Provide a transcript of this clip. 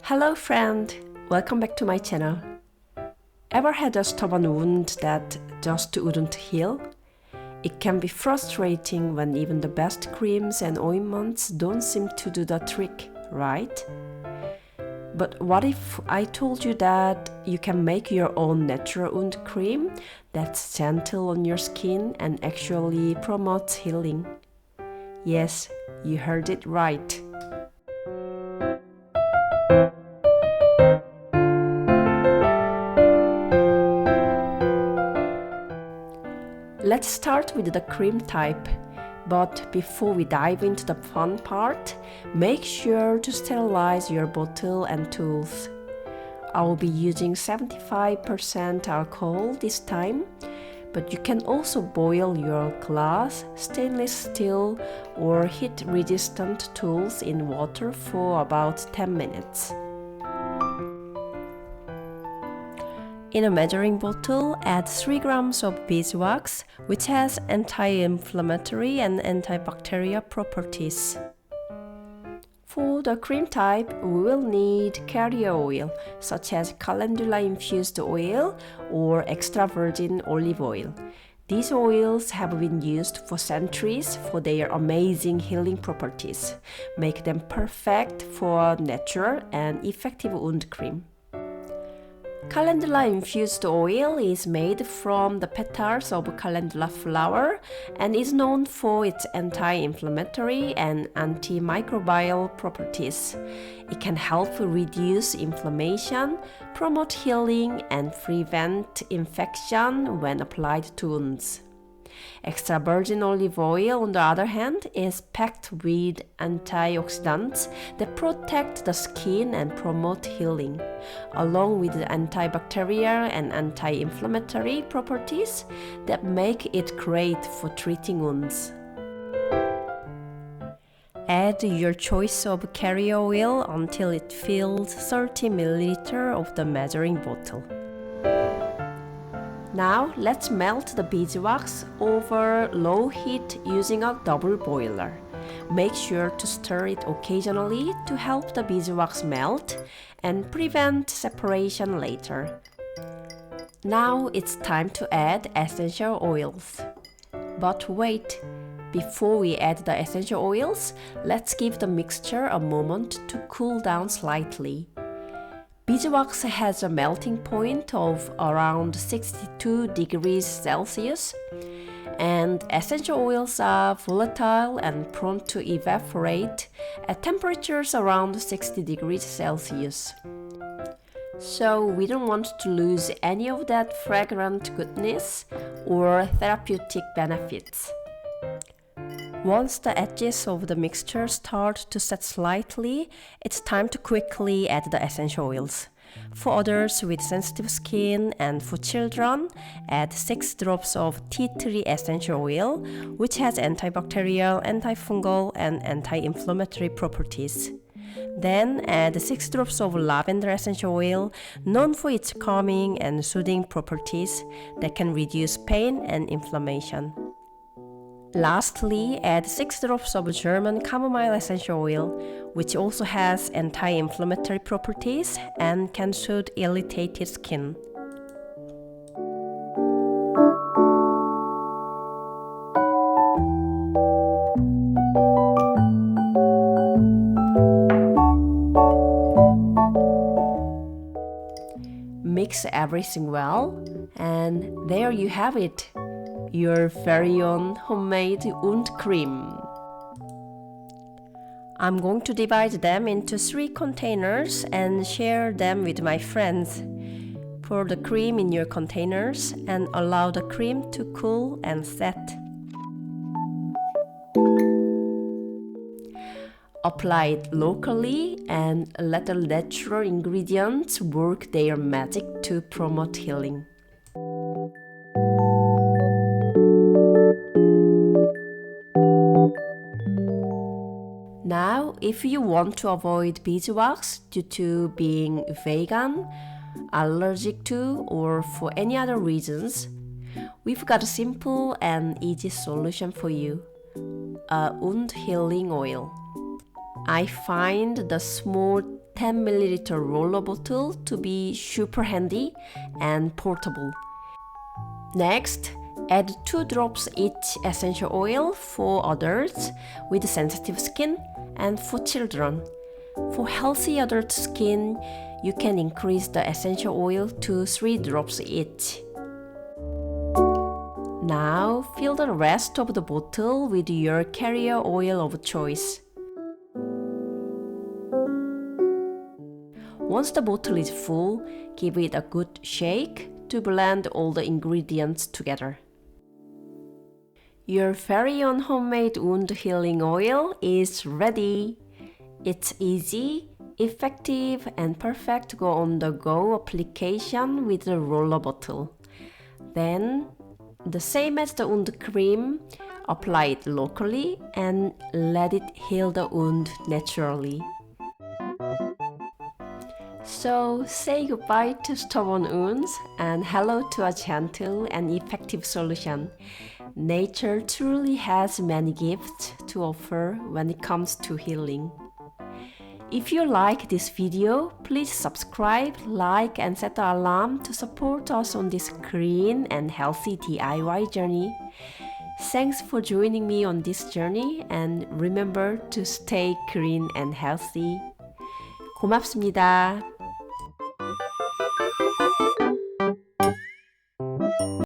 Hello friend, welcome back to my channel. Ever had a stubborn wound that just wouldn't heal? It can be frustrating when even the best creams and ointments don't seem to do the trick, right? But what if I told you that you can make your own natural wound cream that's gentle on your skin and actually promotes healing? Yes, you heard it right. Let's start with the cream type. But before we dive into the fun part, make sure to sterilize your bottle and tools. I will be using 75% alcohol this time, but you can also boil your glass, stainless steel, or heat-resistant tools in water for about 10 minutes. In a measuring bottle, add 3 grams of beeswax, which has anti-inflammatory and antibacterial properties. For the cream type, we will need carrier oil, such as Calendula infused oil or extra virgin olive oil. These oils have been used for centuries for their amazing healing properties, make them perfect for natural and effective wound cream. Calendula infused oil is made from the petals of calendula flower and is known for its anti-inflammatory and antimicrobial properties. It can help reduce inflammation, promote healing, and prevent infection when applied to wounds. Extra virgin olive oil, on the other hand, is packed with antioxidants that protect the skin and promote healing, along with the antibacterial and anti-inflammatory properties that make it great for treating wounds. Add your choice of carrier oil until it fills 30 ml of the measuring bottle. Now let's melt the beeswax over low heat using a double boiler. Make sure to stir it occasionally to help the beeswax melt and prevent separation later. Now it's time to add essential oils. But wait, before we add the essential oils, let's give the mixture a moment to cool down slightly. Beeswax has a melting point of around 62 degrees Celsius, and essential oils are volatile and prone to evaporate at temperatures around 60 degrees Celsius. So we don't want to lose any of that fragrant goodness or therapeutic benefits. Once the edges of the mixture start to set slightly, it's time to quickly add the essential oils. For others with sensitive skin and for children, add 6 drops of tea tree essential oil, which has antibacterial, antifungal, and anti-inflammatory properties. Then add 6 drops of lavender essential oil, known for its calming and soothing properties that can reduce pain and inflammation. Lastly, add 6 drops of German chamomile essential oil, which also has anti-inflammatory properties and can soothe irritated skin. Mix everything well, and there you have it. Your very own homemade wound cream. I'm going to divide them into 3 containers and share them with my friends. Pour the cream in your containers and allow the cream to cool and set. Apply it locally and let the natural ingredients work their magic to promote healing. Now, if you want to avoid beeswax due to being vegan, allergic to, or for any other reasons, we've got a simple and easy solution for you: a wound healing oil. I find the small 10ml roller bottle to be super handy and portable. Next, add 2 drops each essential oil for adults with sensitive skin and for children. For healthy adult skin, you can increase the essential oil to 3 drops each. Now, fill the rest of the bottle with your carrier oil of choice. Once the bottle is full, give it a good shake to blend all the ingredients together. Your very own homemade wound healing oil is ready. It's easy, effective, and perfect to go on the go application with the roller bottle. Then, the same as the wound cream, apply it locally and let it heal the wound naturally. So, say goodbye to stubborn wounds and hello to a gentle and effective solution. Nature truly has many gifts to offer when it comes to healing. If you like this video, please subscribe, like, and set the alarm to support us on this green and healthy DIY journey. Thanks for joining me on this journey and remember to stay green and healthy. 고맙습니다.